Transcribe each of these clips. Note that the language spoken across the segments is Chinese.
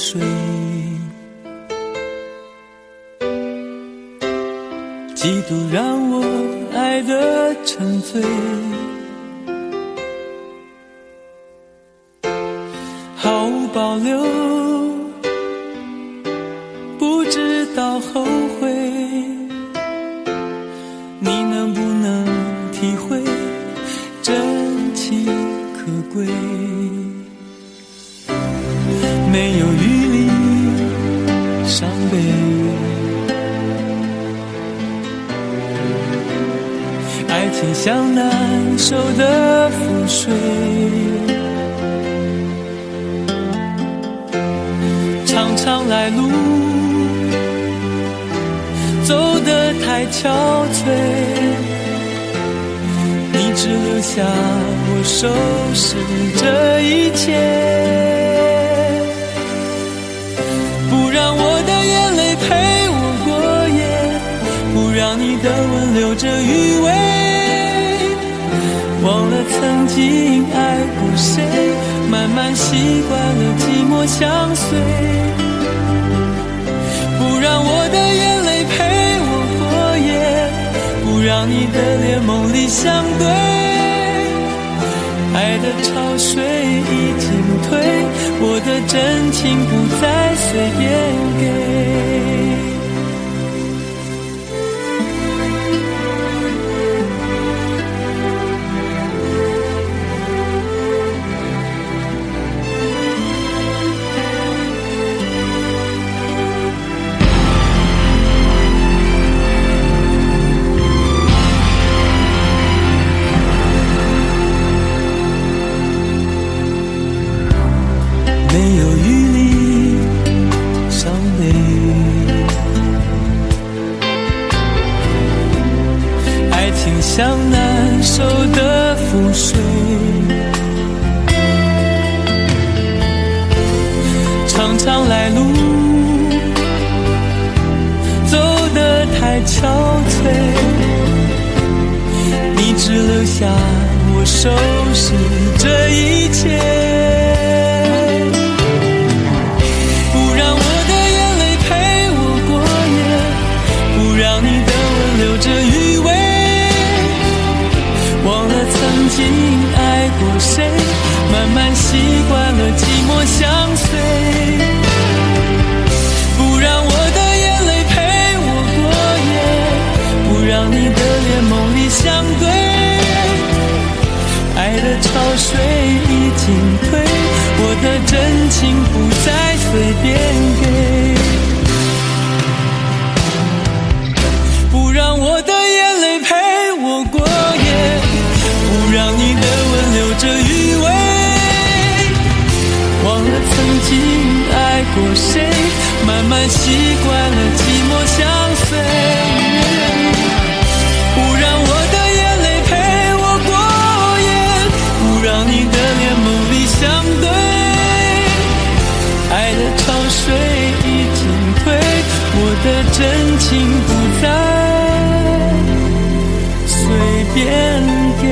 睡，嫉妒让我爱得沉醉，毫无保留，不知道后悔。你能不能体会真情可贵？没有余力伤悲，爱情像难收的覆水，常常来路走得太憔悴，你只留下我收拾这一切，不让我的眼泪陪我过夜，不让你的吻留着余味，忘了曾经爱过谁，慢慢习惯了寂寞相随，不让我的眼泪陪我过夜，不让你的脸梦里相对，爱的潮水已经退，我的真情不再随便给。没有余力伤悲，爱情像难收的覆水，常常来路走得太憔悴，你只留下我收拾这一切，留着余味，忘了曾经爱过谁，慢慢习惯了寂寞相随，不让我的眼泪陪我过夜，不让你的脸梦里相对，爱的潮水已经退，我的真情不再随便给，让我的眼泪陪我过夜，不让你的吻留着余味，忘了曾经爱过谁，慢慢习惯了寂寞相随，不让我的眼泪陪我过夜，不让你的脸梦里相对，爱的潮水已经退，我的真情不再随便给。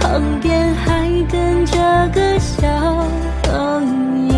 旁边还跟着个小朋友。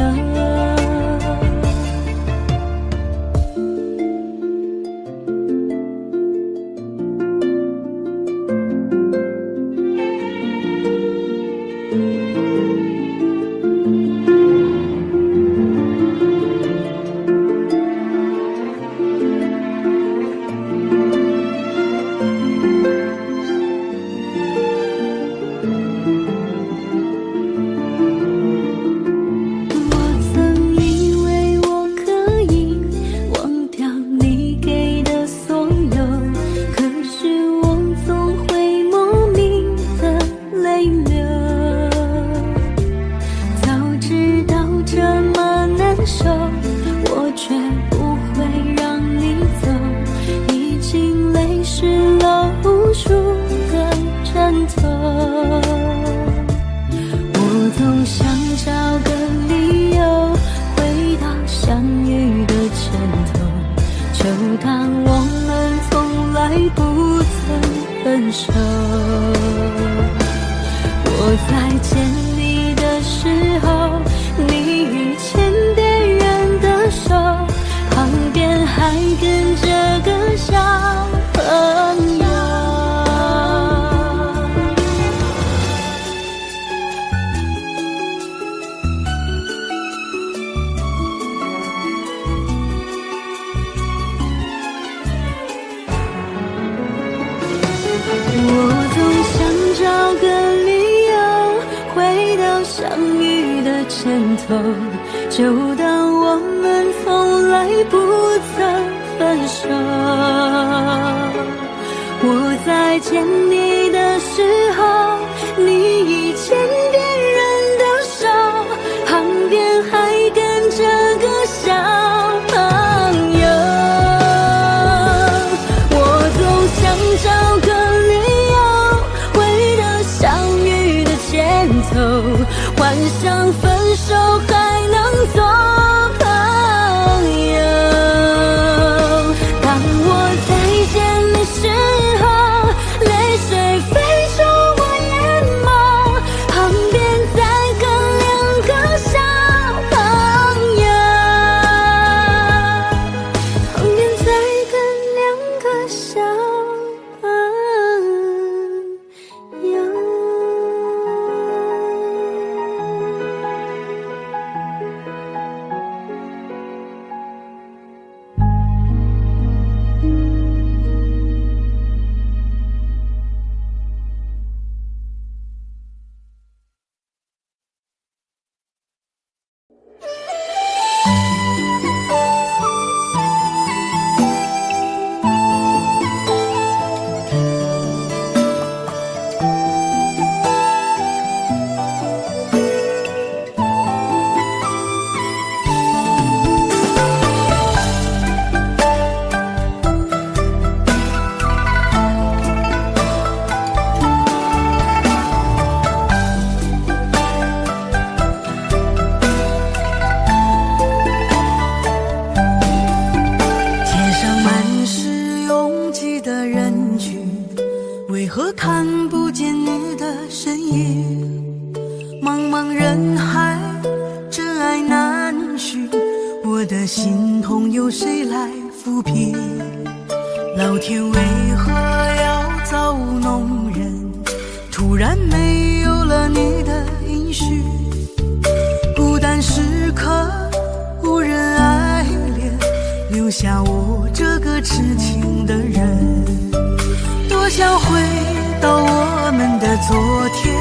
当我们从来不曾分手。我在见你的时候，你已牵别人的手，旁边还跟着个小朋友。我总想找个理由回到相遇的前头，就当我们从来不曾分手。我在见你的时候，你已牵别人的手，旁边还跟着个小朋友。我总想找个理由回到相遇的前头，幻想分手还能做朋友。当我再见的时候，泪水飞出我眼眸，旁边再跟两个小朋友，旁边再跟两个小朋友。街上满是拥挤的人群，为何看不见你的身影？茫茫人海，真爱难寻，我的心痛由谁来抚平？老天为何要造物弄人？突然没有了你的音讯，孤单时刻无人爱怜，留下我这个痴情的人。多想回到我们的昨天，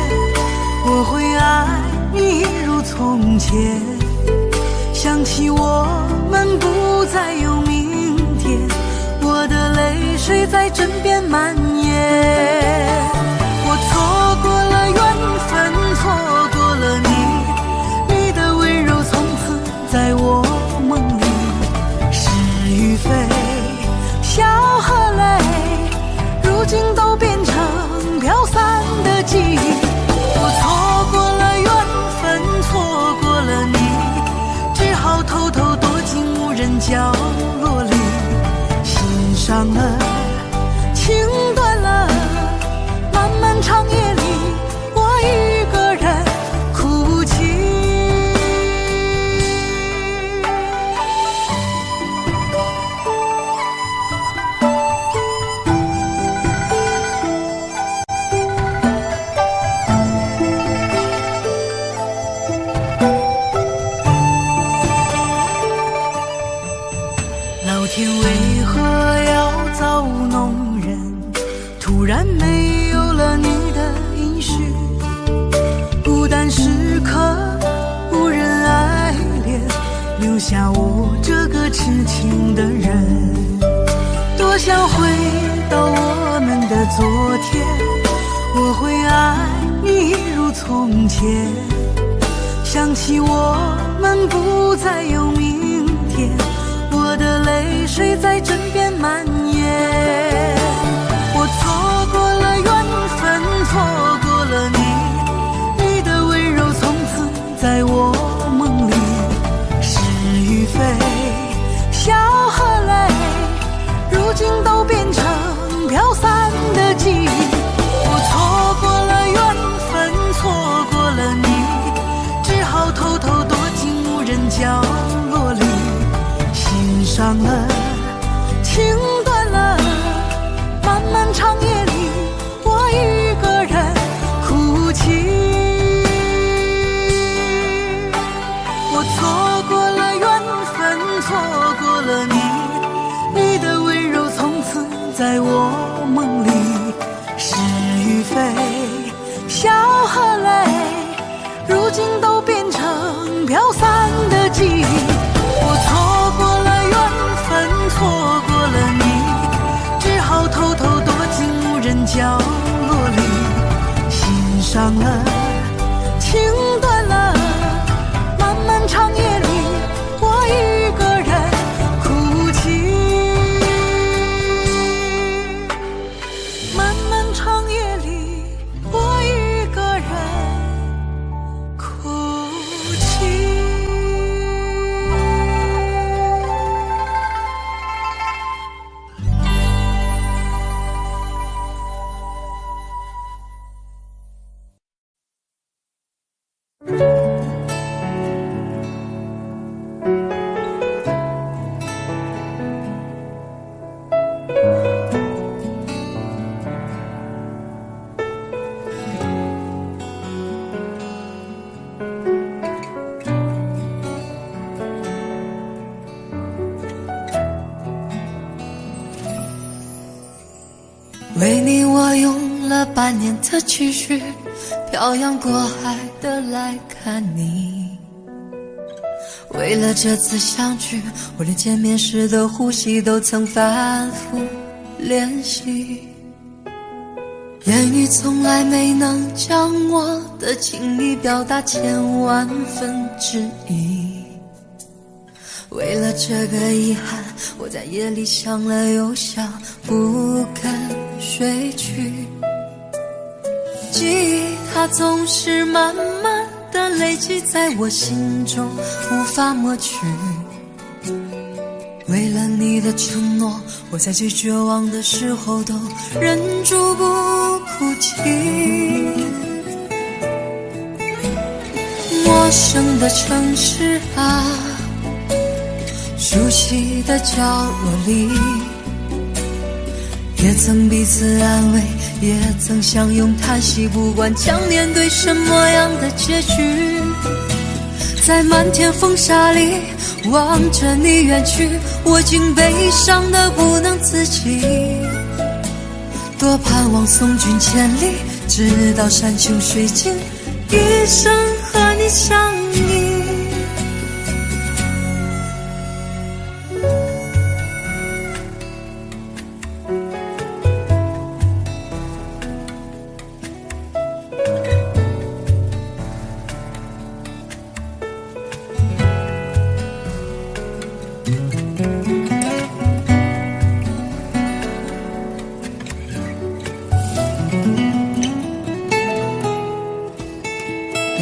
我会爱你一如从前。想起我们不再有明天，我的泪水在枕边蔓延。我错过了缘分，错过了你，你的温柔从此在我梦里。是与非，笑和泪，如今都变成飘散的记忆。我错过了缘分，错过了你，只好偷偷躲进无人角落里。心伤了，情断了，漫漫长夜里，我一个人哭泣。老天为何要造物弄人？突然没有了你的音讯，孤单时刻无人爱怜，留下我这个痴情的人。多想回到我们的昨天，我会爱你一如从前。想起我们不再有明天，我的泪水在枕边蔓延。我错过了缘分，错过了你，你的温柔从此在我梦里。是与非，笑和泪，错过了你，只好偷偷躲进无人角落里，心伤了，情断了，漫漫长夜里，我一个人哭泣。漫漫长夜里，我一个人哭泣。为你我用了半年的积蓄，漂洋过海的来看你。为了这次相聚，我连见面时的呼吸都曾反复练习。言语从来没能将我的情意表达千万分之一。为了这个遗憾，我在夜里想了又想，不肯睡去。记忆它总是慢慢的累积在我心中，无法抹去。为了你的承诺，我在最绝望的时候都忍住不哭泣。陌生的城市啊，熟悉的角落里，也曾彼此安慰，也曾相拥叹息，不管将面对什么样的结局。在漫天风沙里望着你远去，我竟悲伤得不能自己。多盼望送君千里，直到山穷水尽，一生和你相依。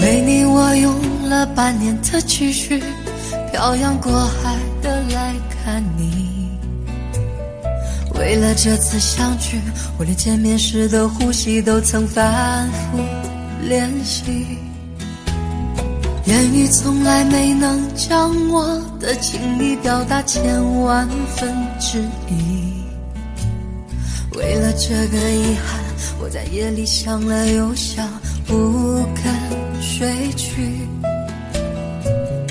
为你我用了半年的积蓄，漂洋过海的来看你。为了这次相聚，我连见面时的呼吸都曾反复练习。言语从来没能将我的情意表达千万分之一。为了这个遗憾，我在夜里想了又想，不肯睡去。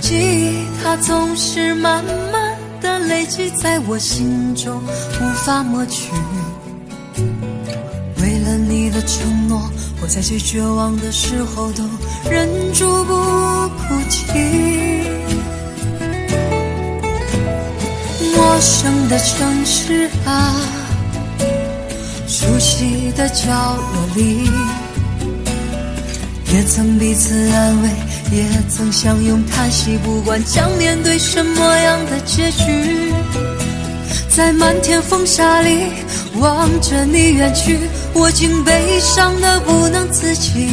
记忆它总是慢慢的累积在我心中，无法抹去。为了你的承诺，我在最绝望的时候都忍住不哭泣。陌生的城市啊，熟悉的角落里，也曾彼此安慰，也曾相拥叹息，不管将面对什么样的结局。在漫天风沙里望着你远去，我竟悲伤得不能自己。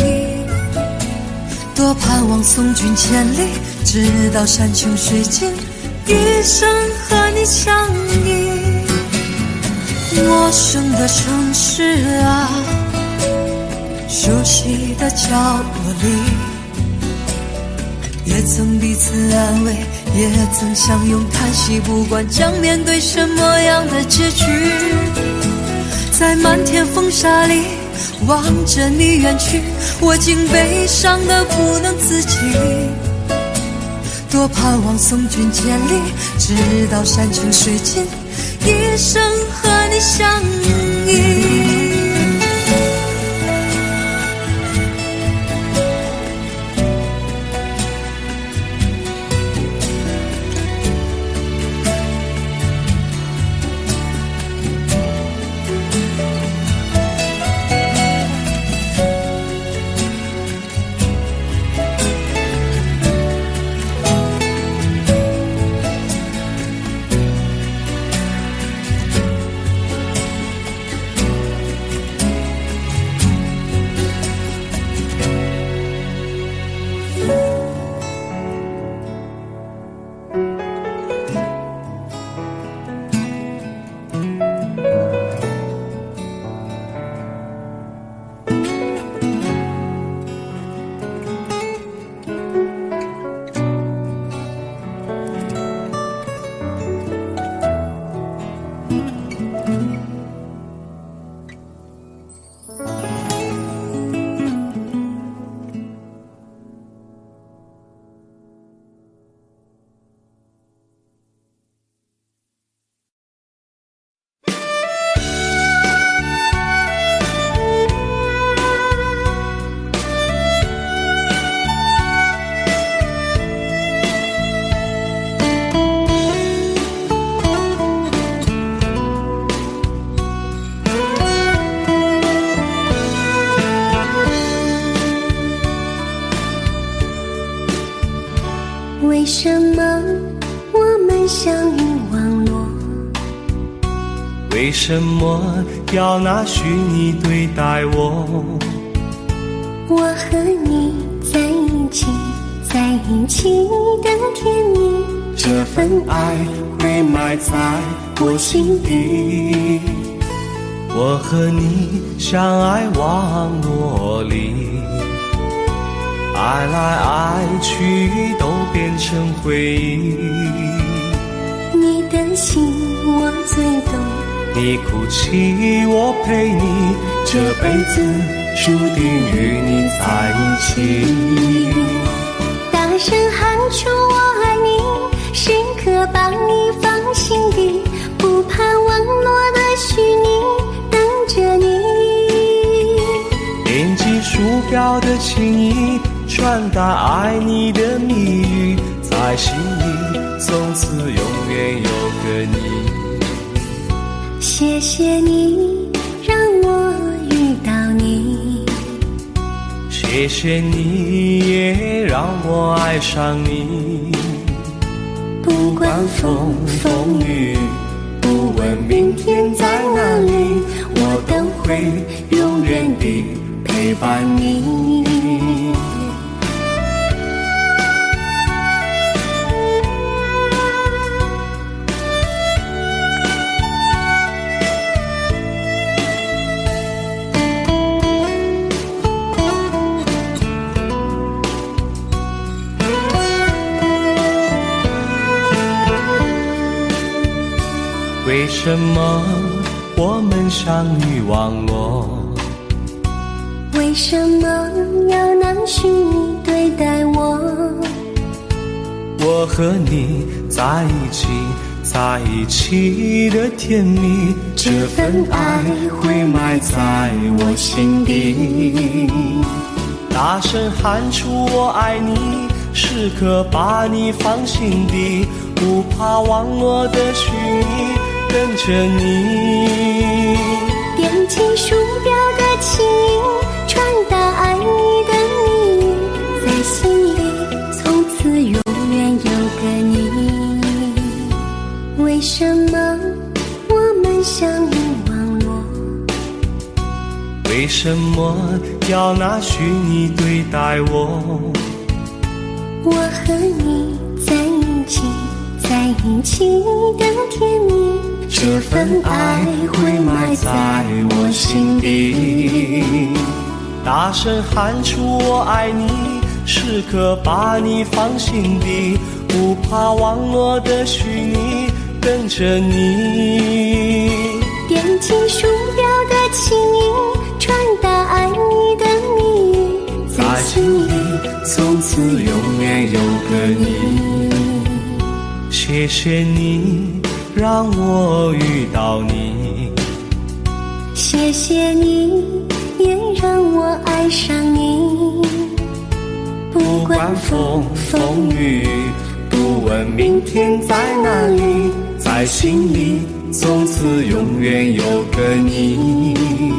多盼望送君千里，直到山穷水尽，一生和你相依。陌生的城市啊，熟悉的角落里，也曾彼此安慰，也曾相拥叹息，不管将面对什么样的结局。在漫天风沙里望着你远去，我竟悲伤得不能自己。多盼望送君千里，直到山穷水尽，一生和你相依。为什么要拿虚拟对待我？我和你在一起，在一起的甜蜜，这份爱会埋在我心底。我和你相爱网络里，爱来爱去都变成回忆。你的心我最懂，你哭泣我陪你，这辈子注定与你在一起。大声喊出我爱你，时刻把你放心底，不怕网络的虚拟，等着你。点击鼠标的情意，传达爱你的蜜语，在心里从此永远有个你。谢谢你让我遇到你，谢谢你也让我爱上你。不管风风雨，不问明天在哪里，我都会永远地陪伴你。为什么我们相遇网络？为什么要拿虚拟对待我？我和你在一起，在一起的甜蜜，这份爱会埋在我心底。大声喊出我爱你，时刻把你放心底，不怕网络的虚拟，跟着你。点击鼠标的情音，传达爱你的蜜语，在心里从此永远有个你。为什么我们相遇网络？为什么要拿虚拟对待我？我和你在一起，在一起的甜蜜，这份爱会埋在我心底。大声喊出我爱你，时刻把你放心底，不怕网络的虚拟，跟着你。点击鼠标的情音，传达爱你的蜜语，在心里从此永远有个你。谢谢你让我遇到你，谢谢你也让我爱上你。不管风风雨，不问明天在哪里，在心里从此永远有个你。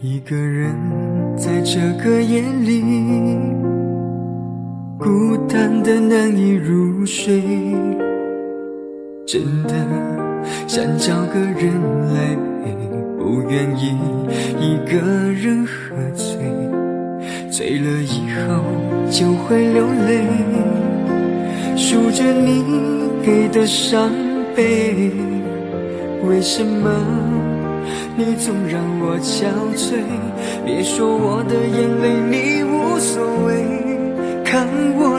一个人在这个夜里，孤单的难以入睡，真的想找个人来陪，不愿意一个人喝醉，醉了以后就会流泪，数着你给的伤悲，为什么你总让我憔悴？别说我的眼泪你无所谓，看我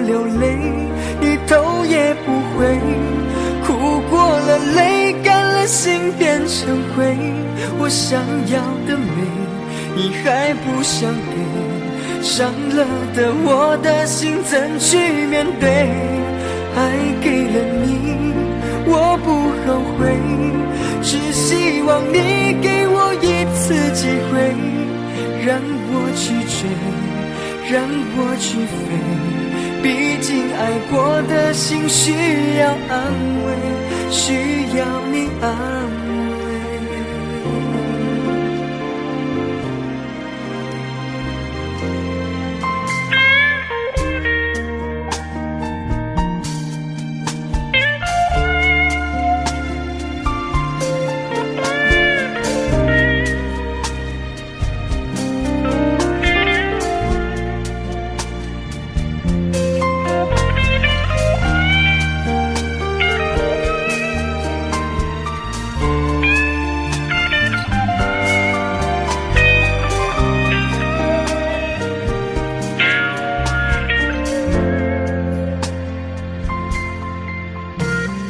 也不会。哭过了，泪干了，心变成灰。我想要的美，你还不想给，伤了的我的心怎去面对？爱给了你，我不后悔，只希望你给我一次机会，让我去追，让我去飞。毕竟爱过的心需要安慰，需要你安慰。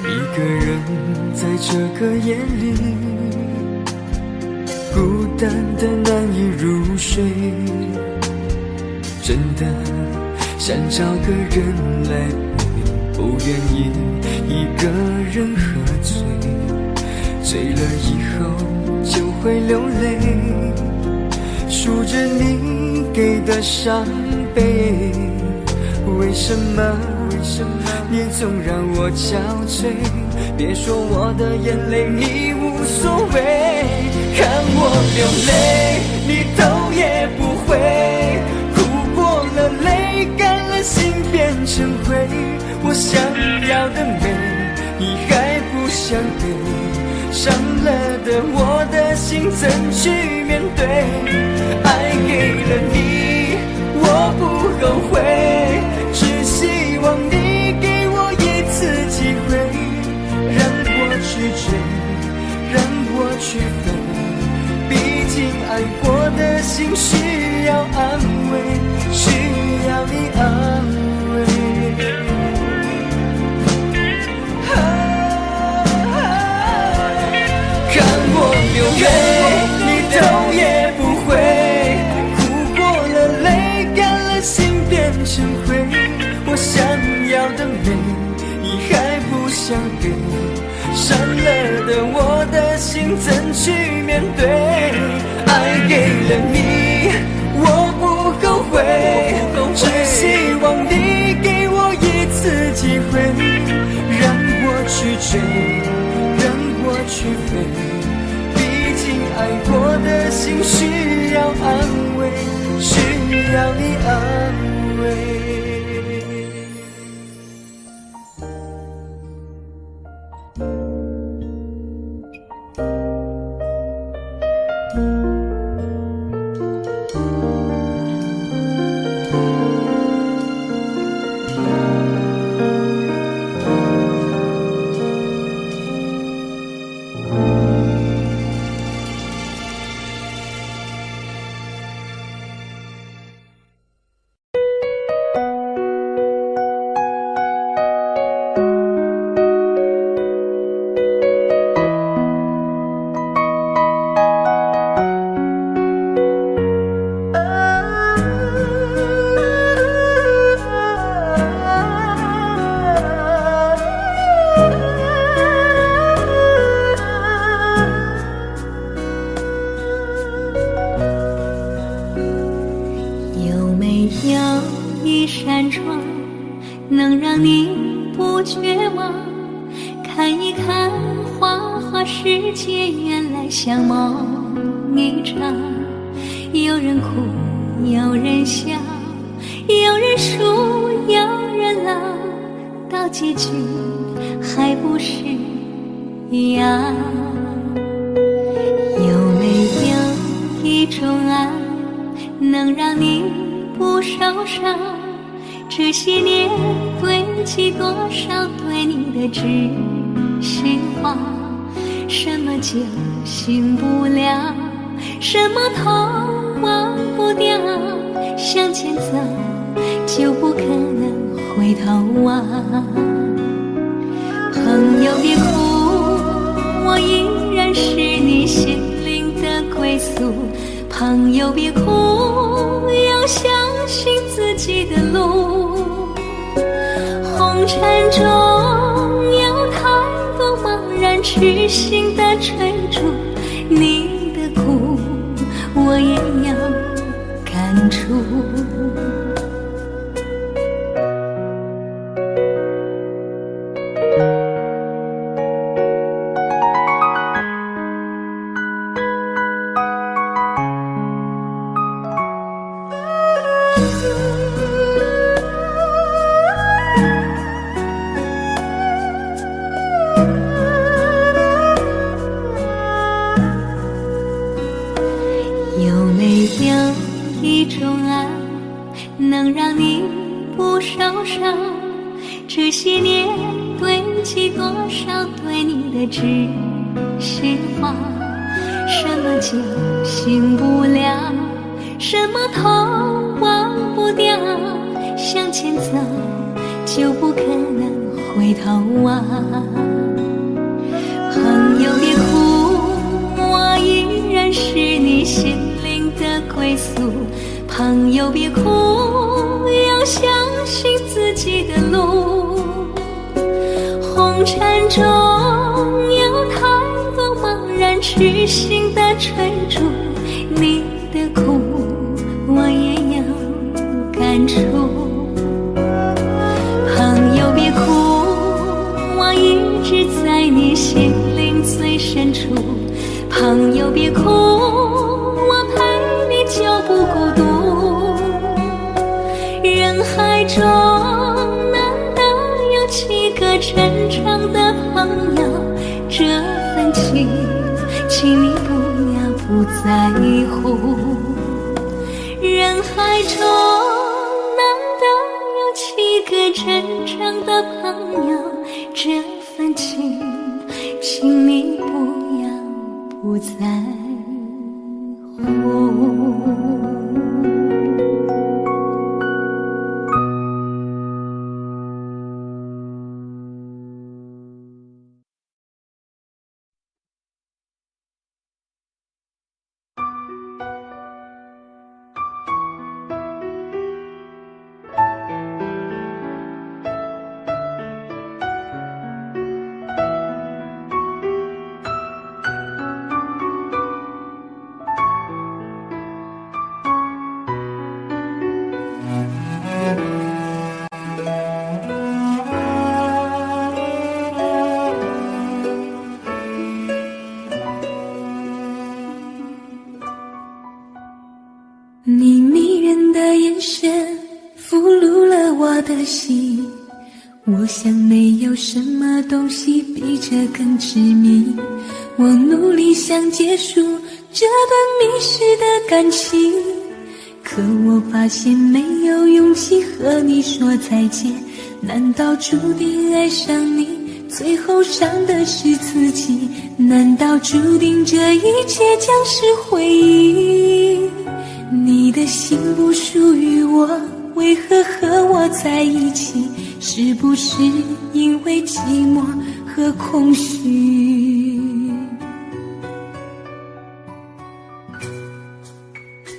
一个人在这个夜里，孤单的难以入睡，真的想找个人来陪，不愿意一个人喝醉，醉了以后就会流泪，数着你给的伤悲。为什么你总让我憔悴？别说我的眼泪你无所谓，看我流泪你头也不回，哭过了，泪干了，心变成灰。我想要的美你还不想给，伤了的我的心怎去面对？爱给了你，我不后悔，只希望你给我一次机会，让我去追，让我去飞。毕竟爱过的心需要安慰，需要你安慰。看我流泪你头也不回，哭过了，泪干了，心变成灰。我想要的美你还不想给，伤了的我的心怎去面对？爱给了你，我不后悔，只希望你给我一次机会，让我去追，让我去飞。毕竟爱过的心需要安慰，需要你安慰。能让你不绝望，看一看花花世界，原来像梦一场。有人哭，有人笑，有人输，有人老，到结局还不是一样。有没有一种爱，能让你不受伤？这些年堆积多少对你的知识话，什么就醒不了，什么痛忘不掉，向前走就不可能回头望。朋友别哭，我依然是你心灵的归宿。朋友别哭，要相信自己的路。红尘中有太多茫然痴心的追逐，你的苦我也要感触。有没有一种爱能让你不受伤？这些年堆积多少对你的知心话？什么酒醒不了，什么痛忘不掉，向前走就不可能回头啊。朋友别哭，我依然是你心灵的归宿。朋友别哭，要相信自己的路。红尘中有太多茫然痴心的追逐，你的苦我也要感触。朋友别哭，我一直在你心灵最深处。朋友别哭，我陪你就不孤独。人海中难得有几个真正的朋友，这份情请你不要不在乎。人海中难得有几个真正的朋友，这份情请你不要不在乎。你迷人的眼神俘虏了我的心，我想没有什么东西比这更执迷。我努力想结束这段迷失的感情，可我发现没有勇气和你说再见。难道注定爱上你，最后伤的是自己？难道注定这一切将是回忆？你的心不属于我，为何和我在一起？是不是因为寂寞和空虚？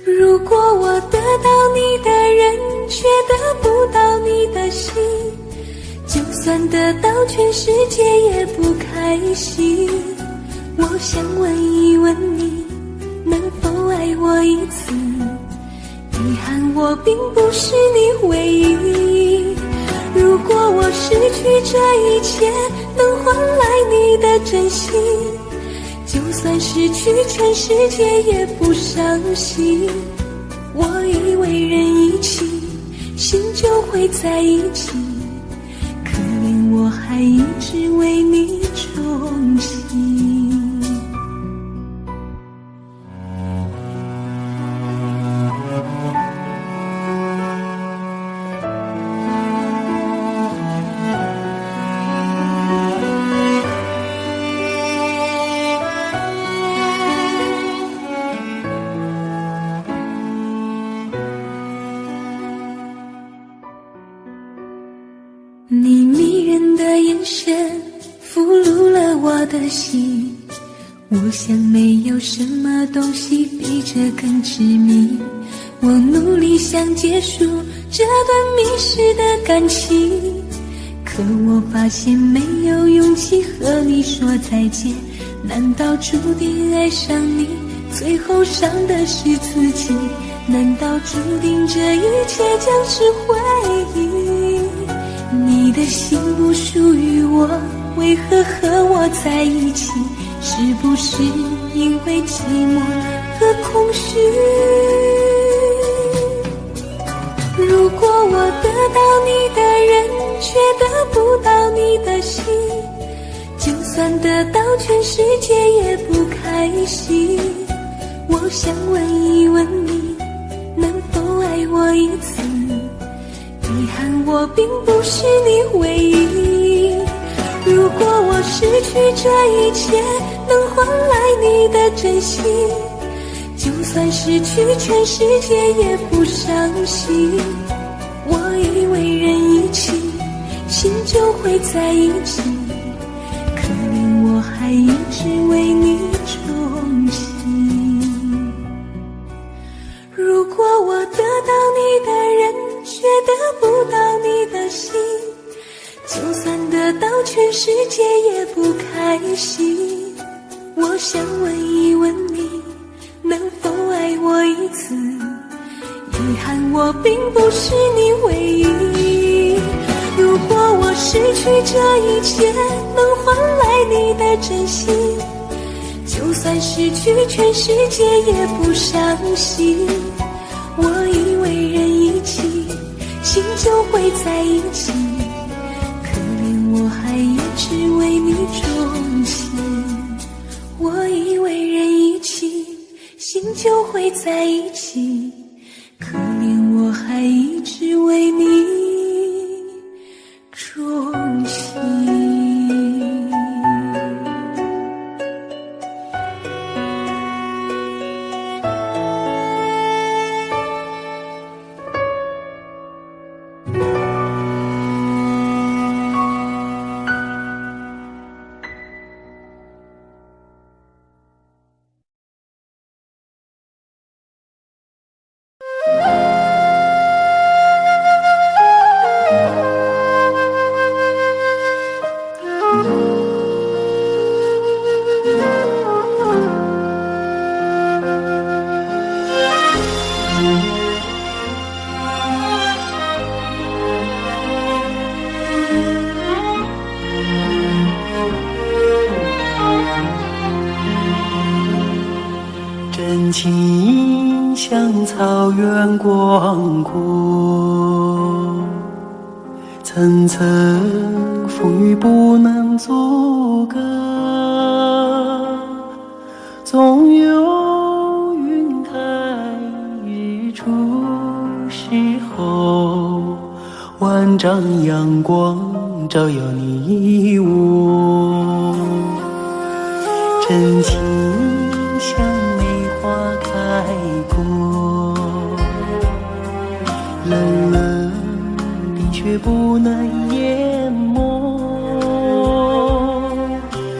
如果我得到你的人，却得不到你的心，就算得到全世界也不开心。我想问一问你，能否爱我一次？遗憾我并不是你唯一。如果我失去这一切，能换来你的真心，就算失去全世界也不伤心。我以为人一起，心就会在一起，可怜我还一直为你钟情。你迷人的眼神俘虏了我的心。我想没有什么东西比这更执迷，我努力想结束这段迷失的感情，可我发现没有勇气和你说再见。难道注定爱上你，最后伤的是自己？难道注定这一切将是回忆？你的心不属于我，为何和我在一起？是不是因为寂寞和空虚？如果我得到你的人，却得不到你的心，就算得到全世界也不开心。我想问一问你，能否爱我一次？遗憾我并不是你唯一。如果我失去这一切，能换来你的真心，就算失去全世界也不伤心。我以为人一起，心就会在一起，可怜我还一直为你钟情。如果我得到你的人，却得不到你的心，就算得到全世界也不开心。我想问一问你，能否爱我一次？遗憾我并不是你唯一。如果我失去这一切，能换来你的真心，就算失去全世界也不伤心。我以为人一起，心就会在一起，可怜我还一直为你钟情。我以为人一起，心就会在一起，可怜我还一直为你钟情。真情像草原广阔，层层风雨不能阻隔，总有云开日出时候，万丈阳光照耀你我。真情像梅花开过，冷冷冰雪不能淹没，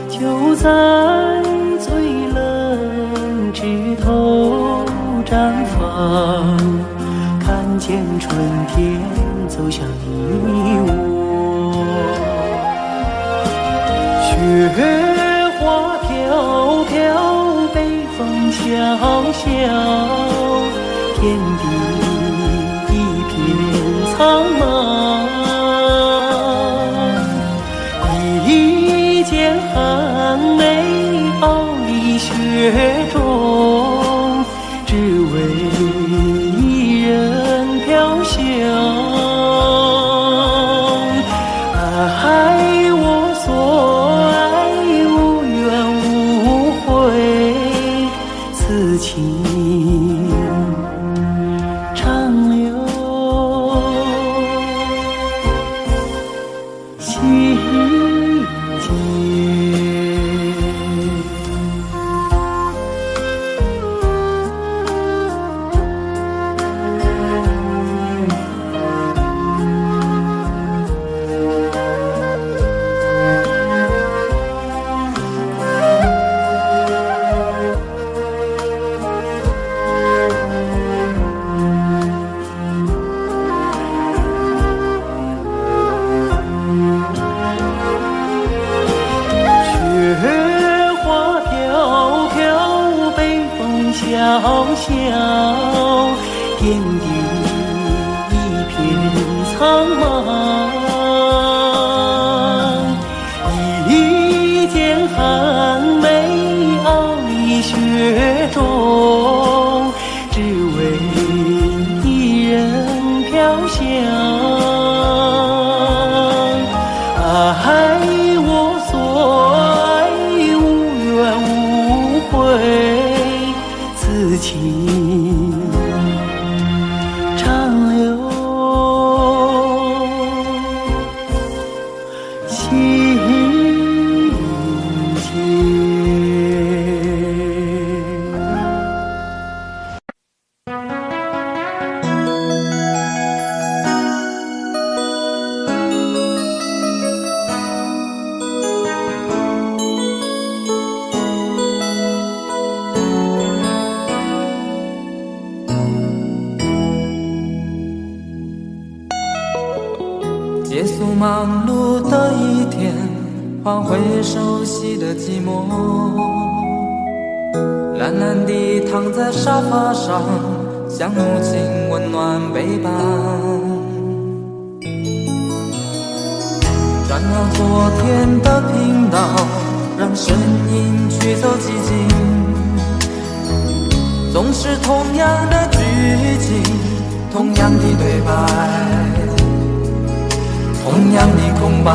就在最冷枝头绽放，看见春天走向你我。雪花飘飘，北风萧萧，天地一片苍茫。一剑寒梅傲立雪中，只为一人飘香。爱我所爱，无怨无悔，此情长留。苍茫，一剑寒梅傲一雪中，只为一人飘香。爱我虽无怨无悔，此情长留心间。结束忙碌的一天，换回熟悉的寂寞，懒懒地躺在沙发上，像母亲温暖背伴。转到昨天的频道，让声音驱走寂静，总是同样的剧情，同样的对白，同样的空白。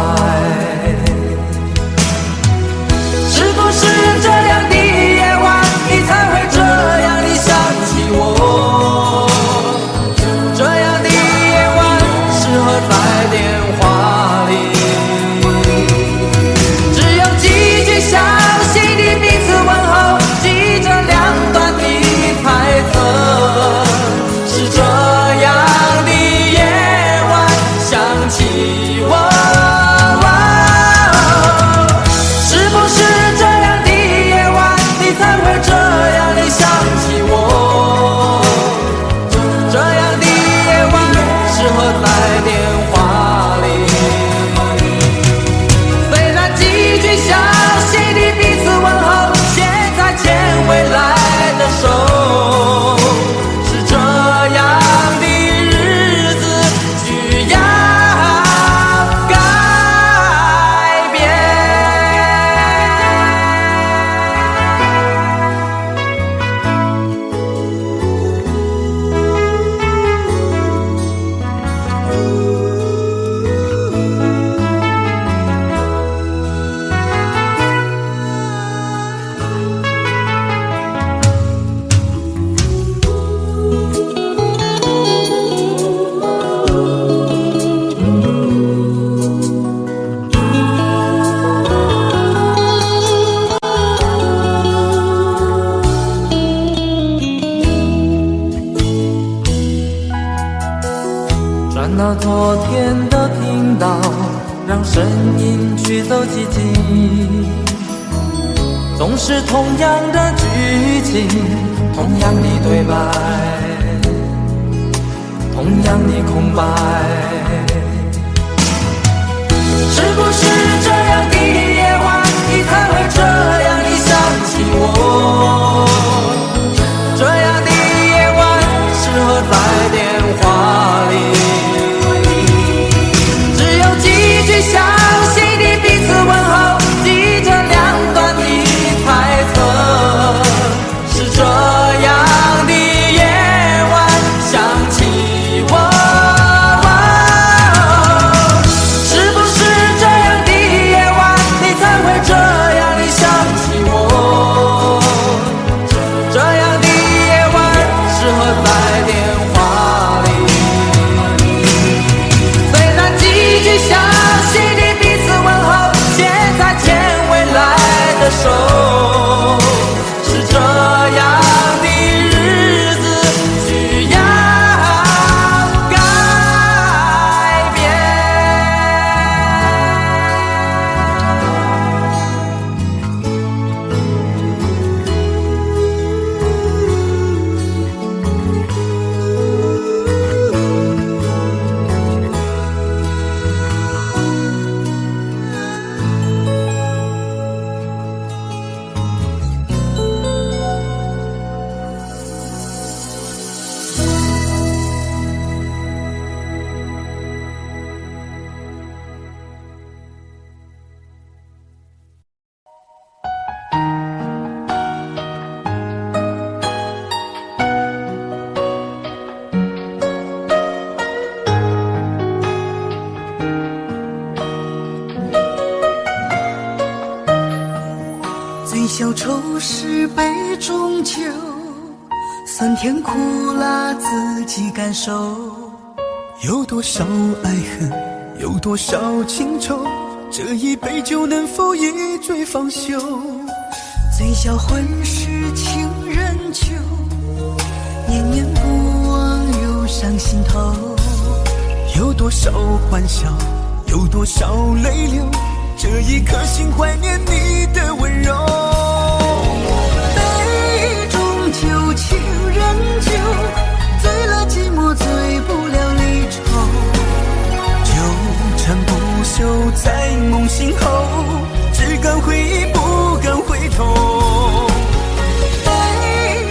是不是这样的夜晚，你才会这样地想起我？这样的夜晚适合在电话里，只有几句详细的彼此问候，记着两端的猜测。是这样的夜晚想起我，是不是这样的夜晚，你才会这样地想起我？这样的夜晚适合在电话里，虽然几句详细的彼此问候，现在牵未来的手，是这样的日子需要改变。转到昨天的频道，让声音驱走寂静，总是同样的剧情，同样的对白，同样的空白。是不是这样的夜晚，你才会这样地想起我？这样的夜晚适合在电话里，只有几句详细的彼此问候，记着两端的猜测。是这样的夜晚想起我，小丑是杯中酒，酸甜苦辣自己感受。有多少爱恨，有多少情愁，这一杯酒能否一醉方休？醉销魂是情人酒，念念不忘忧伤心头。有多少欢笑，有多少泪流，这一颗心怀念你的温柔。杯中酒，情人酒，醉了寂寞，醉不了离愁。纠缠不休在梦醒后，只敢回忆不敢回头。杯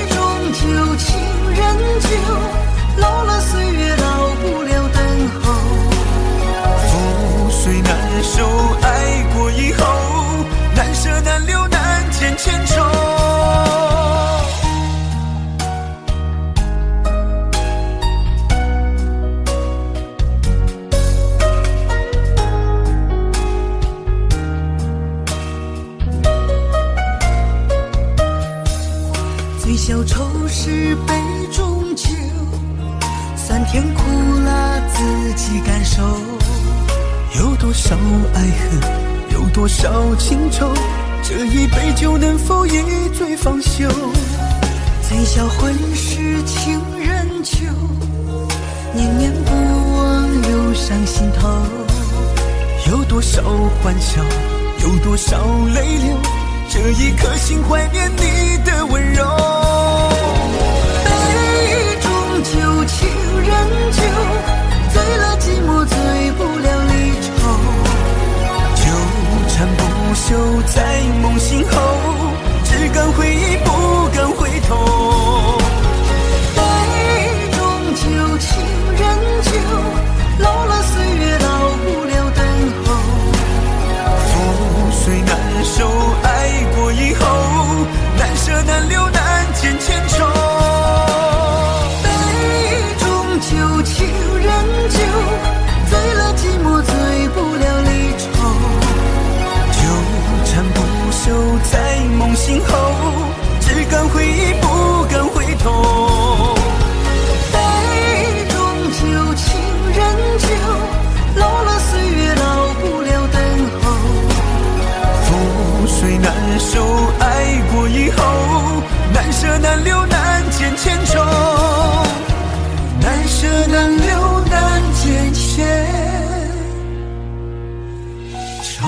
中酒，情人酒，老了岁月老不了等候。覆水难收，爱过以后，难舍难留难解千愁。醉消愁是杯中酒，酸甜苦辣自己感受。有多少爱恨，有多少情愁，这一杯酒能否一醉方休？醉销魂是情人酒，念念不忘忧伤心头。有多少欢笑，有多少泪流，这一颗心怀念你的温柔。杯中酒，情人酒，醉了寂寞，醉不了离愁。纠缠不休在梦醒后，只敢回忆不敢回头。杯中酒，情人酒，老了岁月老不了等候。覆水难收，爱过以后，难舍难留难解千愁。杯中酒，情人酒，醉了寂寞，醉不了离愁。纠缠不休在梦醒后，只敢回忆不敢回头。杯中酒，情人酒，老了岁月老不了等候。覆水难收，爱过以后，难舍难留难解千愁。难舍难留难解千愁。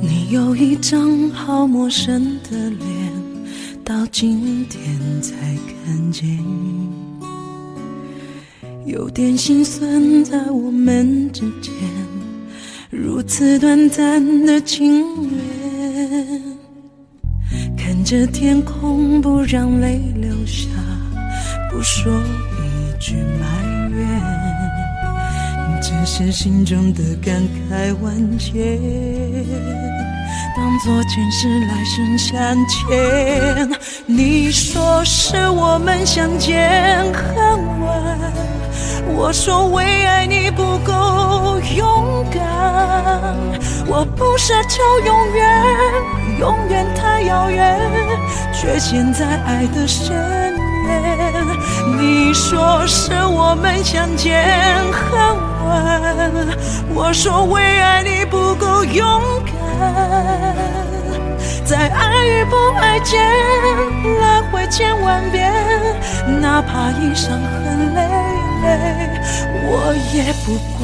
你有一张好陌生的脸，到今天才看见，有点心酸在我们之间，如此短暂的情缘。看着天空不让泪流下，不说一句埋怨，只是心中的感慨万千，当作前世来生相欠。你说是我们相见恨晚，我说为爱你不够勇敢。我不奢求永远，永远太遥远，却陷在爱的深渊。你说是我们相见恨晚，我说为爱你不够勇敢。在爱与不爱间来回千万遍，哪怕一伤痕累累，我也不管。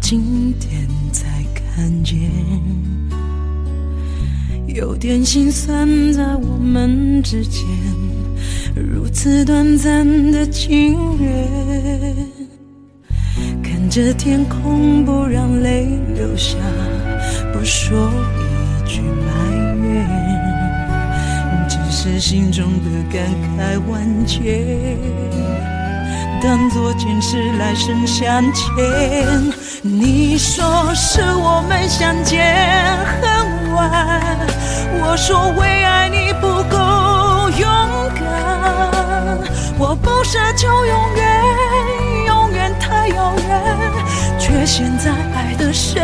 今天才看见，有点心酸在我们之间，如此短暂的情缘，看着天空不让泪流下，不说一句埋怨，只是心中的感慨万千，当作前世来生相欠。你说是我们相见很晚，我说为爱你不够勇敢，我不奢求永远，永远太遥远，却陷在爱的深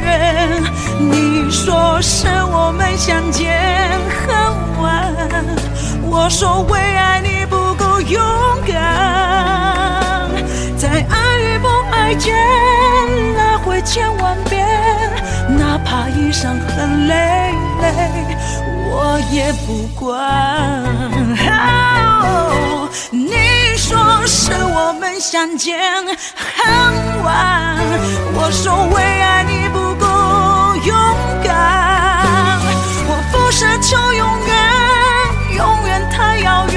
渊。你说是我们相见很晚，我说为爱你不够勇敢，在爱与不爱间来回千万遍，哪怕一伤痕累累我也不管。你说是我们相见很晚，我说为爱你不够勇敢，我不奢求永远，永远太遥远，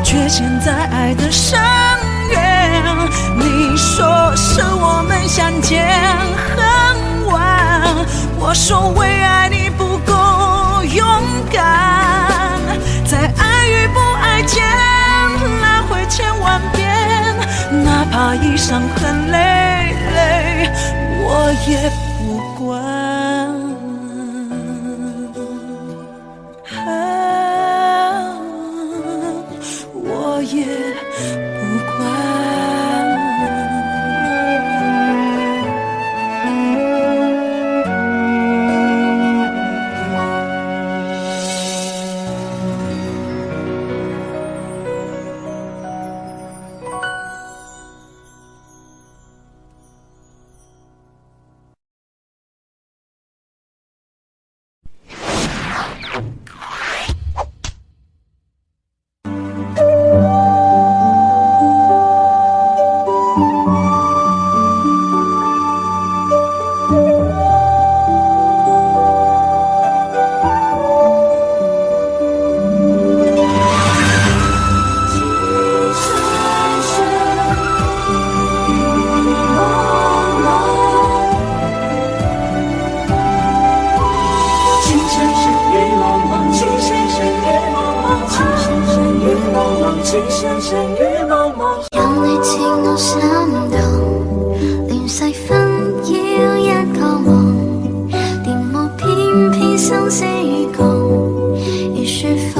却陷在爱的深渊。你说是我们相见很晚，我说为爱你不够勇敢，在爱与不爱间来回千万遍，哪怕一伤痕累累我也不管。我也不管。讓你似我心動，亂世紛擾一個夢，電霧偏偏生死共，如雪風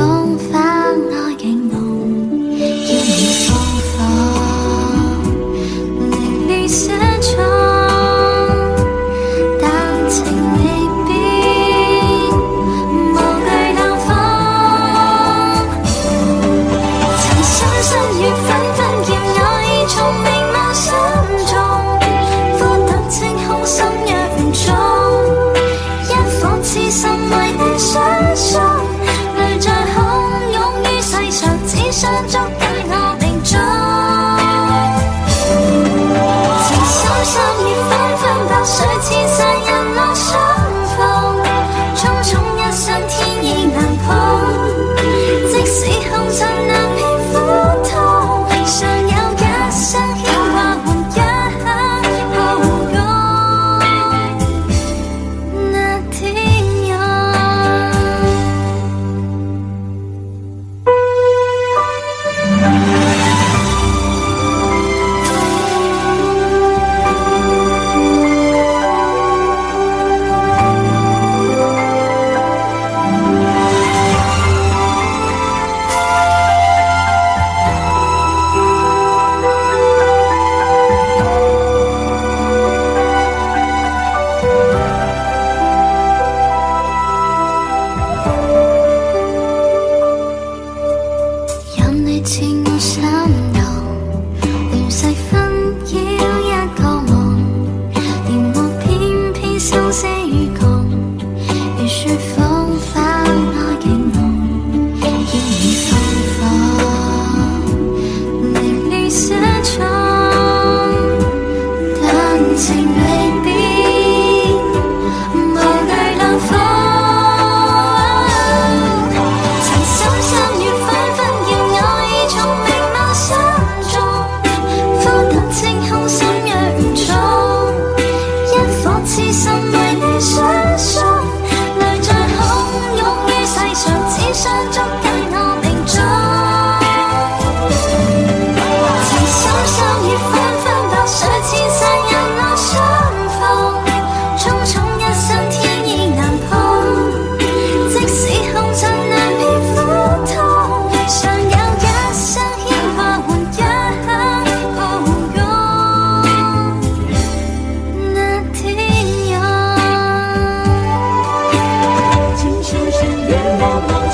花愛景濃，要你放放，令你寫錯，但情未變，無懼冷風，曾深深越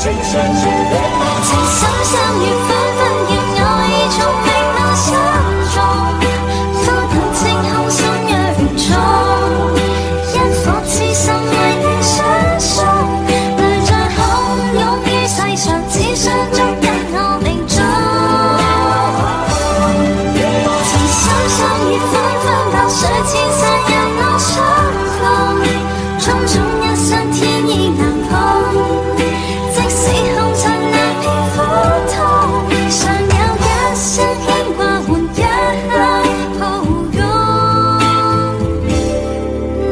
情深深如分分，願愛從並那相撞，都等晴空心若重，因火之心為你相送，來在洶湧於世上，只想捉緊我命中。情深深如分分，白水千山讓我相逢，種種一生天意難碰。即使紅塵難免苦痛，常有一些牽掛換一抱擁。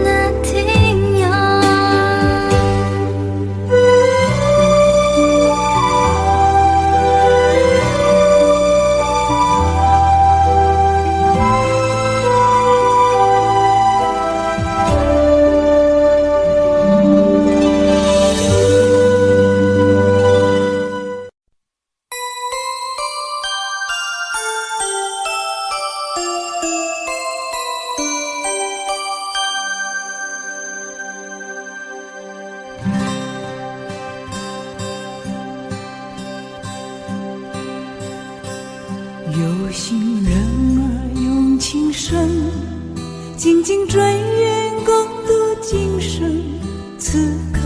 那天佑，有心人儿用情深，紧紧追远，共度今生。此刻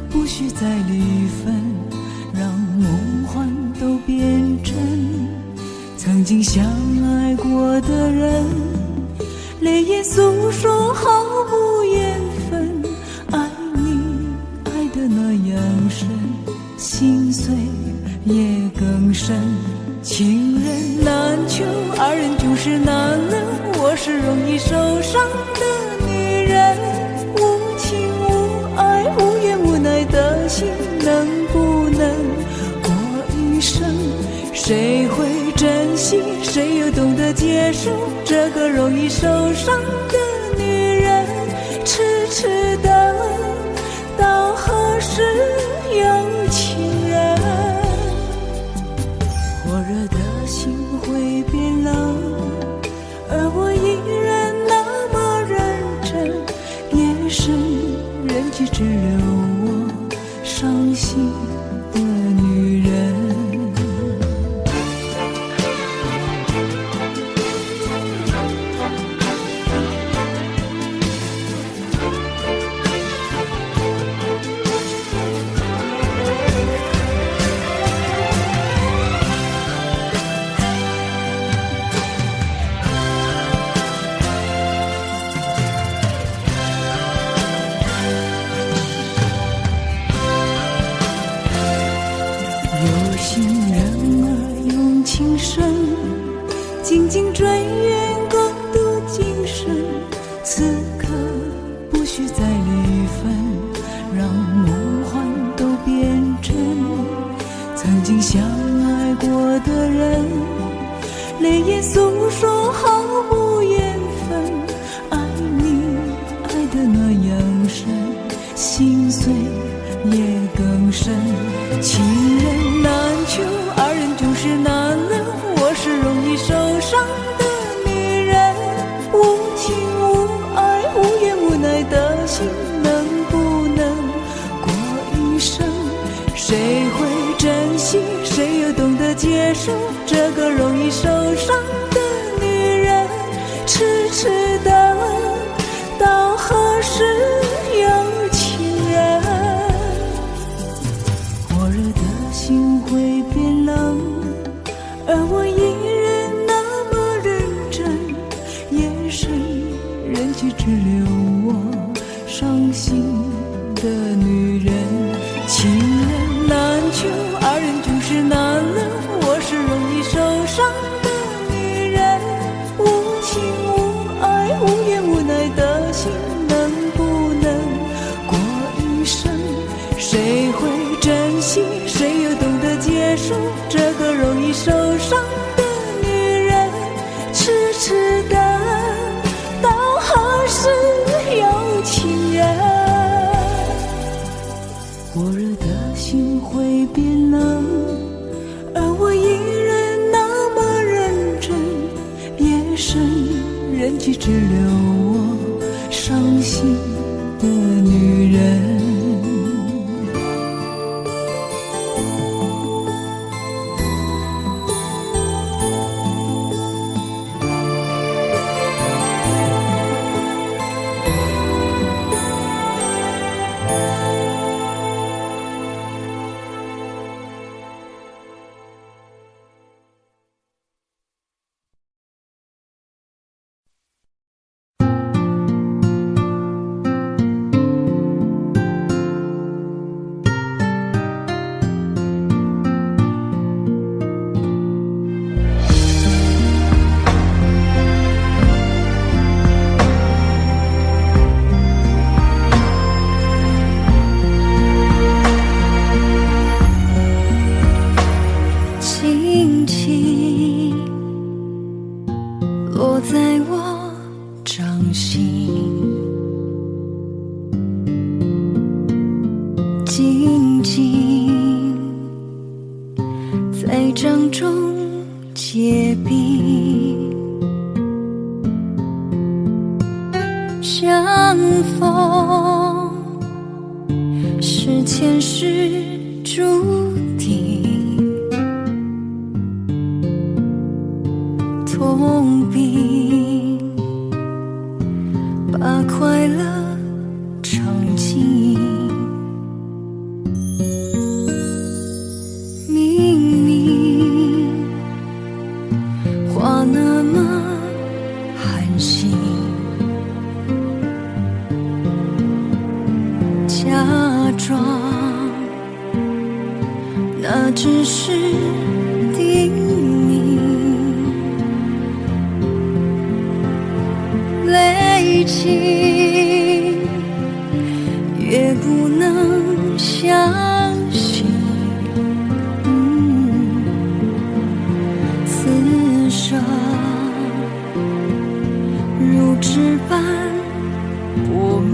不需再离分，让梦幻都变真。曾经相爱过的人，泪眼诉说毫无缘分。爱你爱得那样深，心碎也更深。情人难求，二人总是难能。我是容易受伤的女人，无情无爱，无怨无奈的心，能不能过一生？谁会珍惜，谁又懂得结束这个容易受伤的女人？痴痴的，到何时有情人？火热的心会变冷，而我依然那么认真。夜深人迹只留我伤心的女人。有心人儿用情深，紧紧追远，共度今生。此刻不需再离分，让梦幻都变真。曾经相爱过的人，泪眼诉说毫无缘分。爱你爱得那样深，心碎也更深。情人难求，二人总是难能。我是容易受伤的女人，无情无爱，无怨无奈的心，能不能过一生？谁会珍惜，谁又懂得结束这个容易受伤的女人？痴痴的，到何时有情人？火热的心会变冷，而我依然那么认真。夜深人迹只留我伤心的女人。情人难求，二人总是难能。我是容易受伤的女人，无情无爱，无怨无奈的心，能不能过一生？谁会珍惜，谁又懂得结束这个容易受伤的女人？痴痴的，到何时有情人？火热的心会变冷，而我依然那么认真。夜深人迹只留我伤心的女人。静，在掌中结冰，相逢是前世注定，痛并把快乐尝尽。明明话那么寒心，假装那只是叮咛，累积越不能相信，此生如纸般薄命。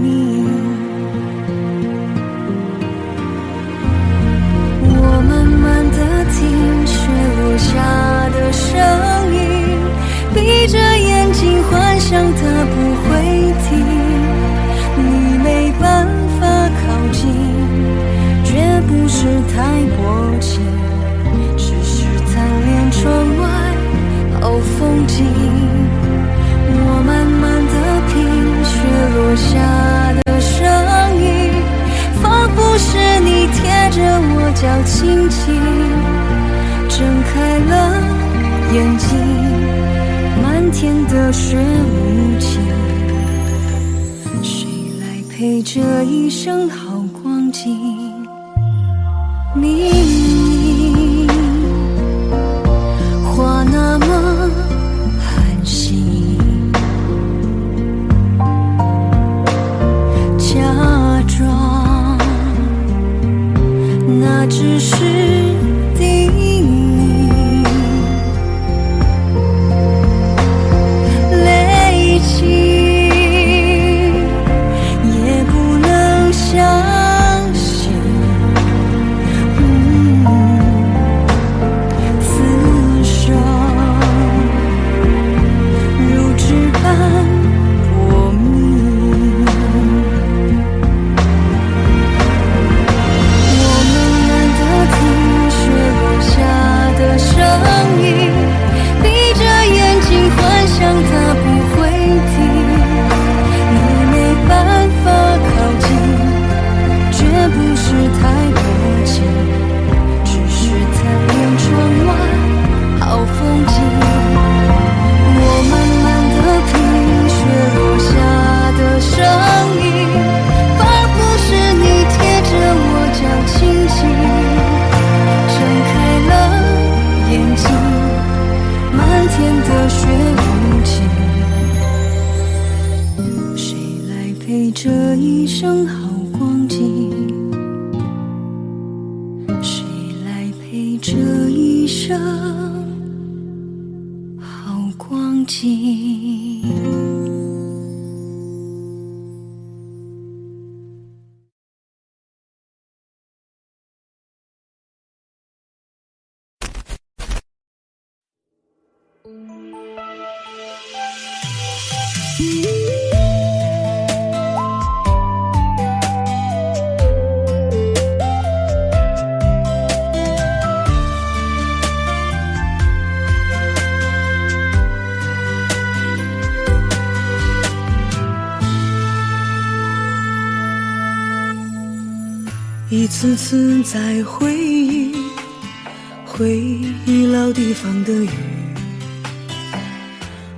我慢慢地听雪落下的声音，闭着眼睛幻想它不会停，你没办法靠近，绝不是太薄情，只是贪恋窗外好风景。我慢慢地听雪落下的声音，仿佛是你贴着我脚轻轻睁开了眼睛，漫天的雪无情，谁来陪这一生好光景？明明话那么寒心，假装那只是叮咛，累积也不能相信，此生如纸般薄命。我慢慢地听雪落下的声音，闭着眼睛幻想它不会停，你没办法靠近，绝不是太薄情，只是贪恋窗外好风景。我慢慢地听雪落下的声音，仿佛是你贴着我脚轻轻睁开了眼睛，漫天的雪无情，谁来陪这一生好光景？谁来陪这一生好光景？一次次在回忆老地方的雨，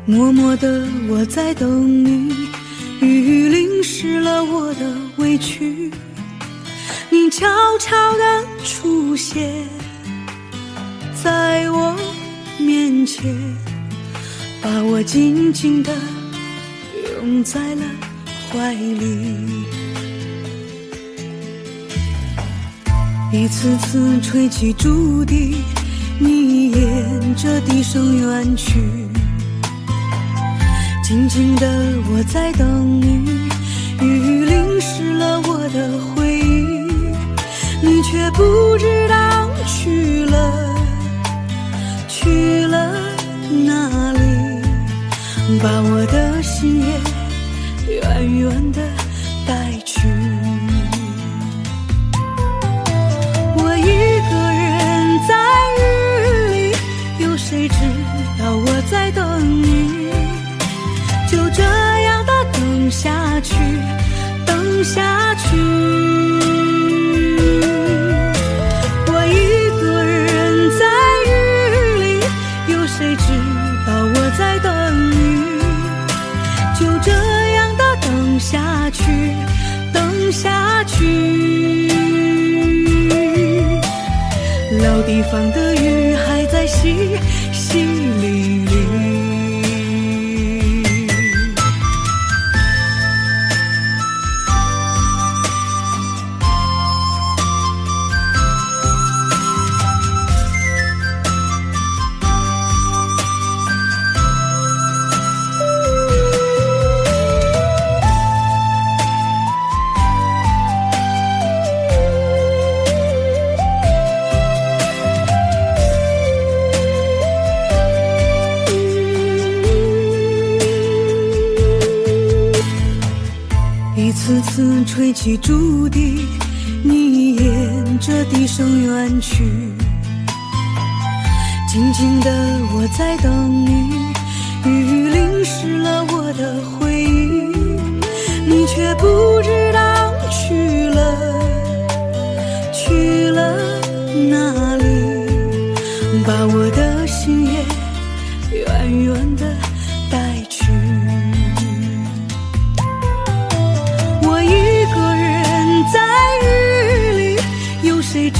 默默的我在等你，雨淋湿了我的委屈，你悄悄地出现在我面前，把我紧紧地拥在了怀里。一次次吹起竹笛，你沿着笛声远去，静静的我在等你，雨淋湿了我的回忆，你却不知道去了哪里，把我的心也远远地带去。我一个人在雨里，有谁知道我在等你？就这样的等下去，等下去。我一个人在雨里，有谁知道我在等你？就这样的等下去，等下去。老地方的雨还在淅淅沥沥。一次次吹起竹笛，你沿着笛声远去。静静的我在等你，雨淋湿了我的回忆，你却不知道去了哪里，把我的心也远远地带去。在雨里，有谁知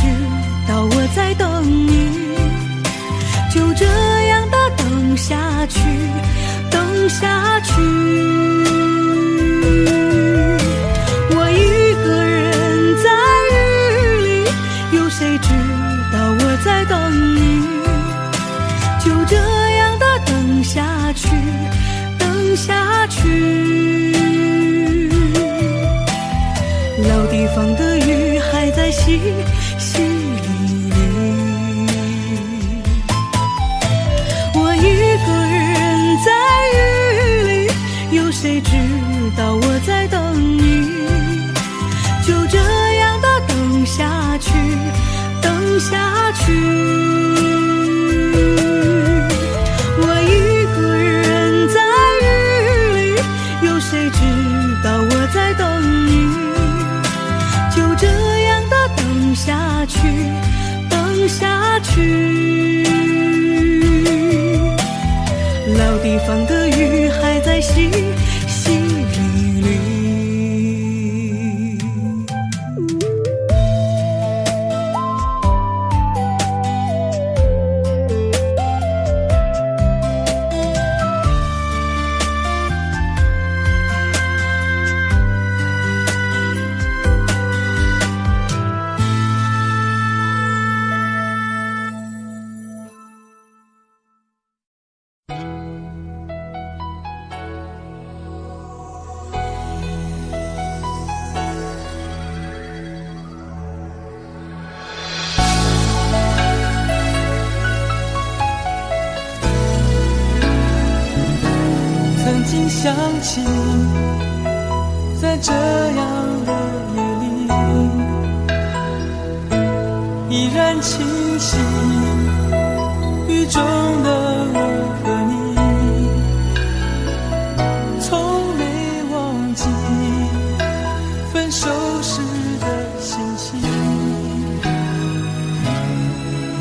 道我在等你？就这样的等下去，等下去。我一个人在雨里，有谁知道我在等你？就这样的等下去，等下去。老地方的雨还在淅淅沥沥，我一个人在雨里，有谁知道我在等你？就这样的等下去，等下去。我一个人在雨里，有谁知道我在等你？就这样的等下去，等下去。老地方的雨还在淅淅沥沥。曾经想起，在这样的夜里，依然清晰，雨中的我和你，从没忘记分手时的心情。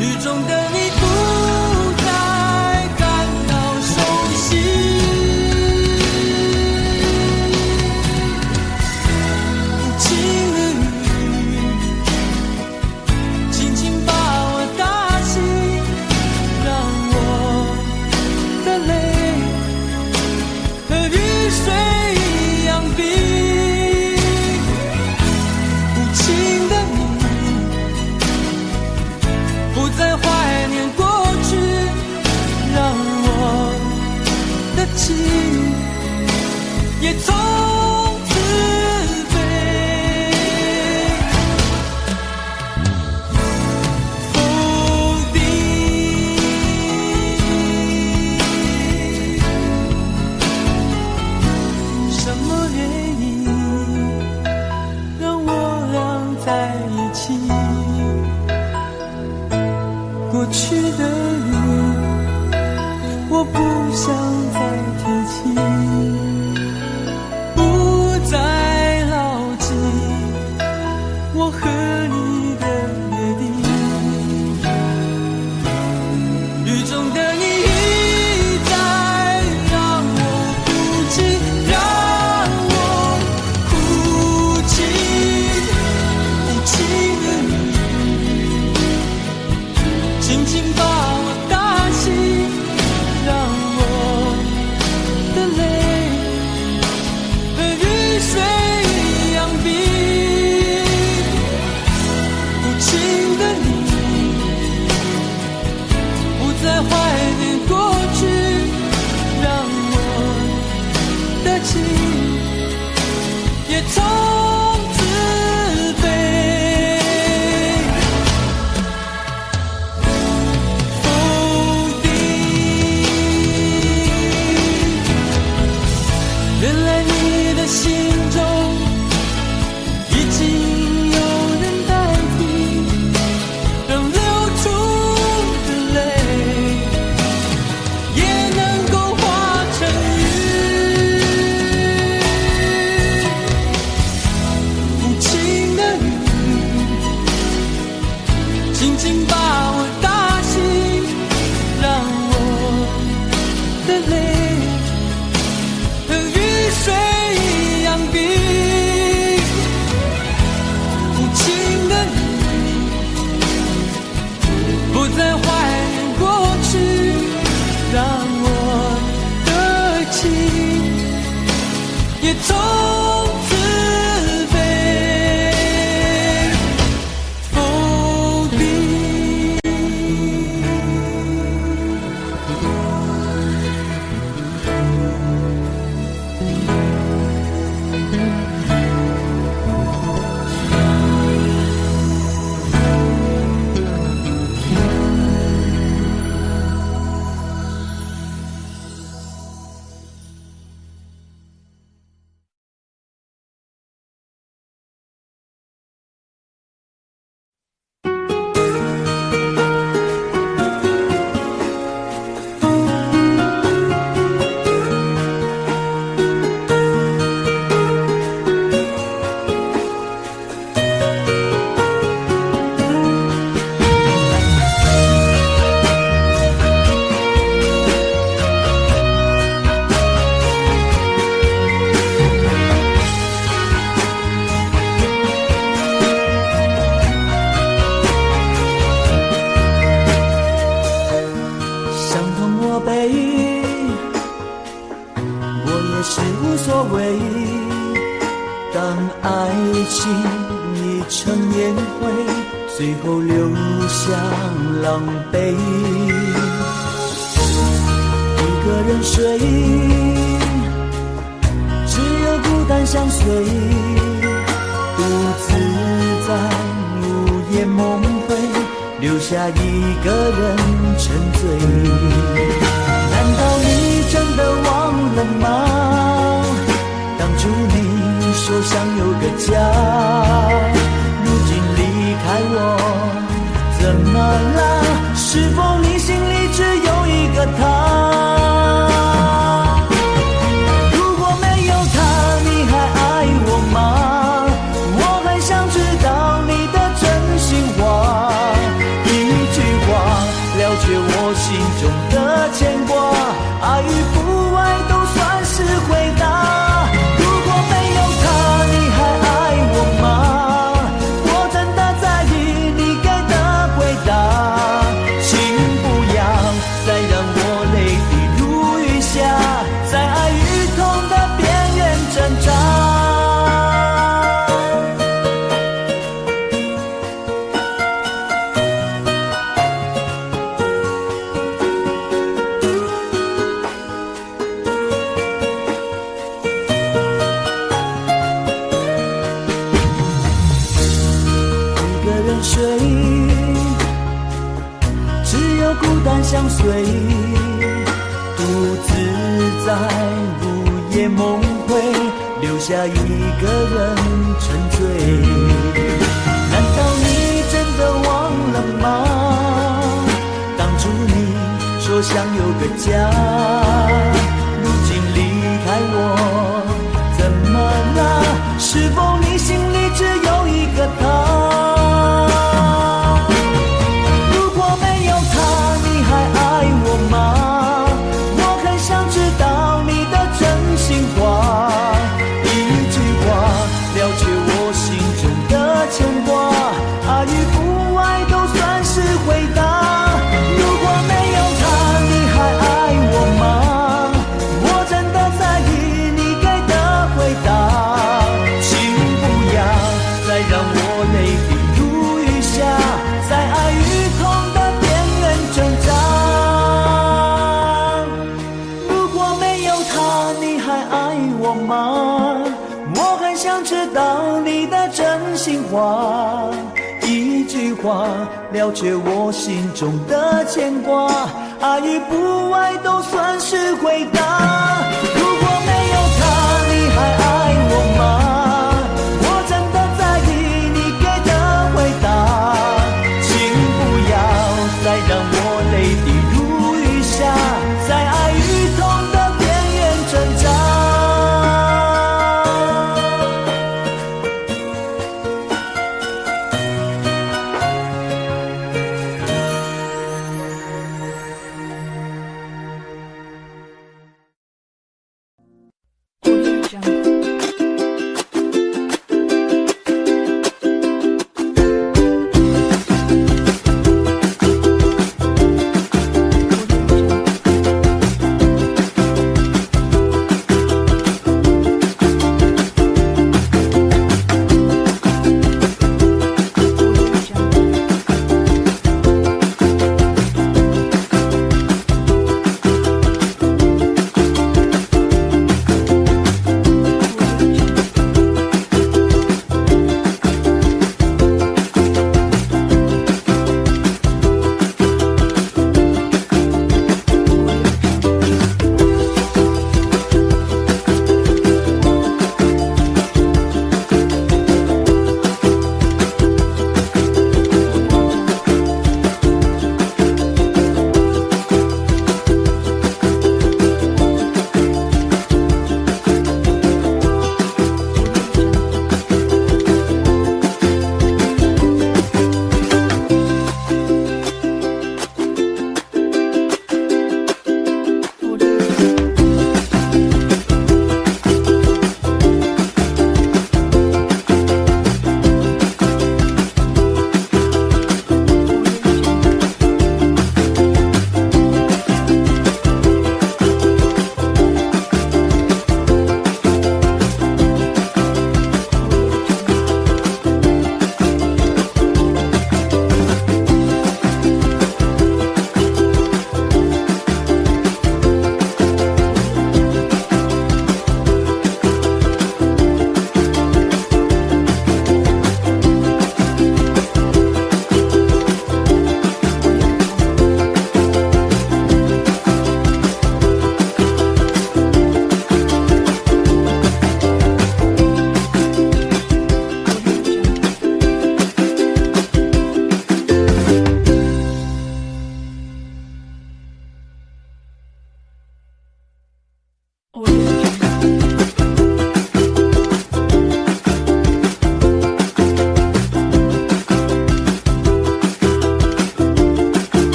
雨中的你不再感到熟悉，无情的你过去的你，我不想再提起，不再牢记我和你的约定。雨中的你一再让我哭泣，让我哭泣，无情的你轻轻把我打醒，让我的泪和雨水一样冰。无情的你不再怀念过去，让我的情也从此被否定。原来你的心中已经有人代替，让流出的泪也能够化成雨。无情的你轻轻把我打醒，让我的泪和雨水一样冰。无情的你不再怀念过去，让我的情也从此被否定。伤痛我背，我也是无所谓。当爱情已成烟灰，最后留下狼狈。一个人睡，只有孤单相随，独自在午夜梦回，留下一个人沉醉。难道你真的忘了吗？当初你说想有个家，如今离开我，怎么了？是否你心里只有一个他？如果没有他，你还爱我吗？我很想知道你的真心话，一句话了却我心中的牵挂，爱与不爱都算是回答。如果没有他，你还爱我吗？我真的在意你给的回答，请不要再让我泪滴如雨下，在爱与痛的边缘挣扎。睡，只有孤单相随，独自在午夜梦回，留下一个人沉醉。难道你真的忘了吗？的家，如今离开我，怎么了？是否你心里只有一个他？如果没有他，你还爱我吗？我很想知道你的真心话，一句话了却我心中的牵挂，爱与不爱都算是回答。如果没有他，你还爱我吗？我真的在意你给的回答，请不要再让我泪滴如雨下，在爱与痛的边缘挣扎。如果没有他，你还爱我吗？我很想知道你的真心话，一句话了却我心中的牵挂，爱与不爱都算是回答。